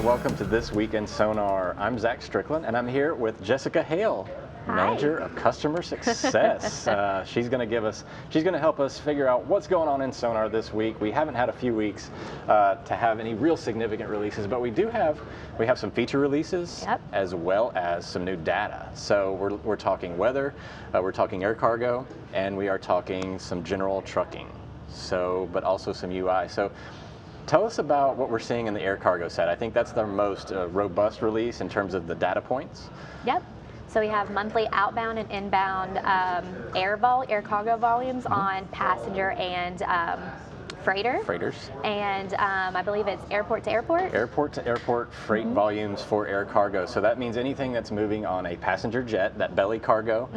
welcome to This Week in Sonar. I'm Strickland, and I'm here with Jessica Hale, Hi. Manager of Customer Success. She's going to help us figure out what's going on in Sonar this week. We haven't had a few weeks to have any real significant releases, but we have some feature releases, Yep. as well as some new data. So we're talking weather, we're talking air cargo, and we are talking some general trucking. So, but also some UI. So, tell us about what we're seeing in the air cargo side. I think that's the most robust release in terms of the data points. Yep. So we have monthly outbound and inbound air cargo volumes on passenger and freighters. And I believe it's airport to airport. Airport to airport freight volumes for air cargo. So that means anything that's moving on a passenger jet, that belly cargo,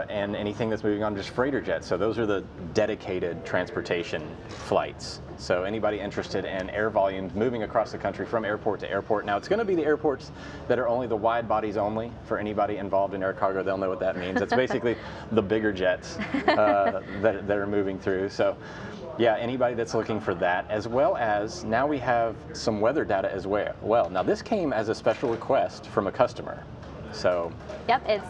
and anything that's moving on just freighter jets. So those are the dedicated transportation flights. So anybody interested in air volumes moving across the country from airport to airport. Now it's going to be the airports that are only the wide bodies only. For anybody involved in air cargo, they'll know what that means. It's basically the bigger jets that are moving through. So yeah, anybody that's looking for that, as well as now we have some weather data as well. Now this came as a special request from a customer. So yep, it's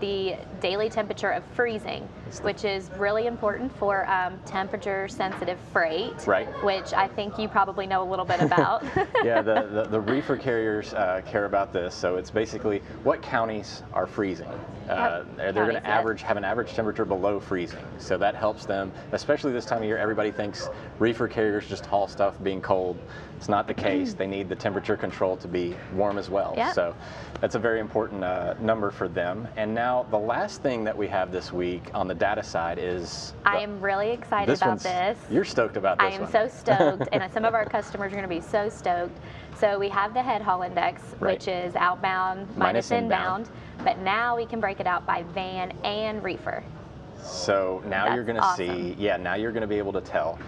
the daily temperature of freezing, which is really important for temperature sensitive freight, right? Which I think you probably know a little bit about. Yeah, the reefer carriers care about this. So it's basically what counties are freezing. They're going to have an average temperature below freezing. So that helps them, especially this time of year. Everybody thinks reefer carriers just haul stuff being cold. It's not the case. They need the temperature control to be warm as well. Yep. So that's a very important number for them. And now the last thing that we have this week on the data side is... I am really excited about this. You're stoked about this one. I am so stoked, and some of our customers are going to be so stoked. So we have the head haul index, which is outbound minus inbound, but now we can break it out by van and reefer. So now you're going to see, now you're going to be able to tell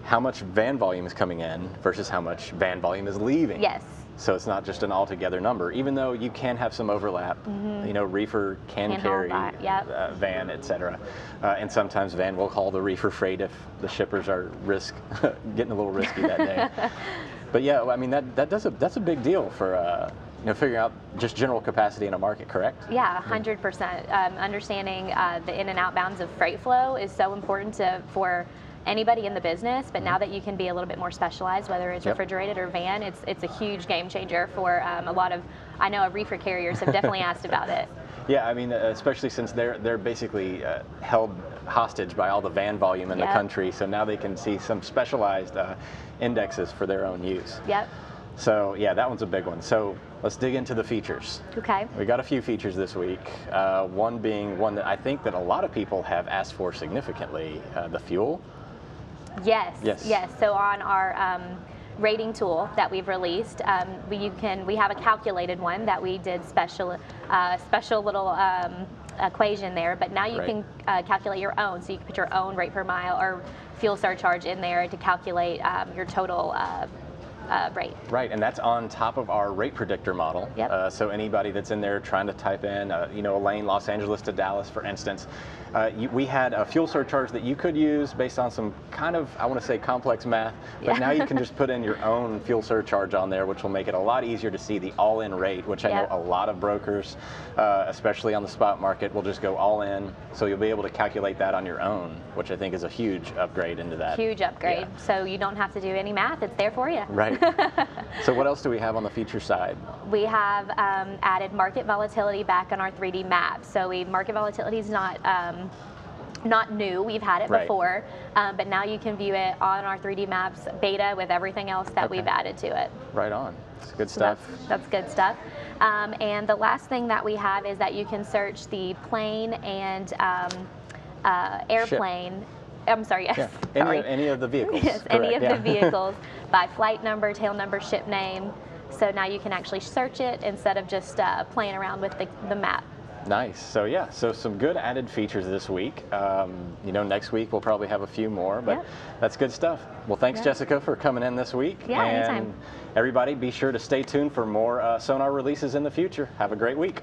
how much van volume is coming in versus how much van volume is leaving. Yes. So it's not just an altogether number, even though you can have some overlap. You know, reefer can carry van, etc. And sometimes van will haul the reefer freight if the shippers are getting a little risky that day. But yeah, I mean that's a big deal for figuring out just general capacity in a market, correct? Yeah, 100%. Understanding the in and outbounds of freight flow is so important for anybody in the business, but now that you can be a little bit more specialized, whether it's refrigerated or van, it's a huge game changer for a lot of, I know reefer carriers have definitely asked about it. Yeah, I mean, especially since they're basically held hostage by all the van volume in the country, so now they can see some specialized indexes for their own use. Yep. So yeah, that one's a big one. So let's dig into the features. Okay. We got a few features this week. One being one that I think that a lot of people have asked for significantly, the fuel. Yes. So on our rating tool that we've released, we have a calculated one that we did special little equation there, but now you can calculate your own. So you can put your own rate per mile or fuel surcharge in there to calculate your total rate. Right, and that's on top of our rate predictor model. Yep. So anybody that's in there trying to type in, a lane Los Angeles to Dallas, for instance, we had a fuel surcharge that you could use based on some kind of, I want to say, complex math, but now you can just put in your own fuel surcharge on there, which will make it a lot easier to see the all-in rate, which I know a lot of brokers, especially on the spot market, will just go all in. So you'll be able to calculate that on your own, which I think is a huge upgrade into that. Huge upgrade. Yeah. So you don't have to do any math. It's there for you. Right. So what else do we have on the feature side? We have added market volatility back on our 3D map. So market volatility is not new. We've had it before, but now you can view it on our 3D maps beta with everything else that we've added to it. Right on. That's good stuff. That's good stuff. And the last thing that we have is that you can search the plane and airplane. Ship. I'm sorry, yes. Yeah. Any of the vehicles. Yes, any of the vehicles by flight number, tail number, ship name. So now you can actually search it instead of just playing around with the map. Nice. So yeah, so some good added features this week. Next week we'll probably have a few more, but that's good stuff. Well, thanks Jessica for coming in this week. Yeah, and anytime. Everybody be sure to stay tuned for more Sonar releases in the future. Have a great week.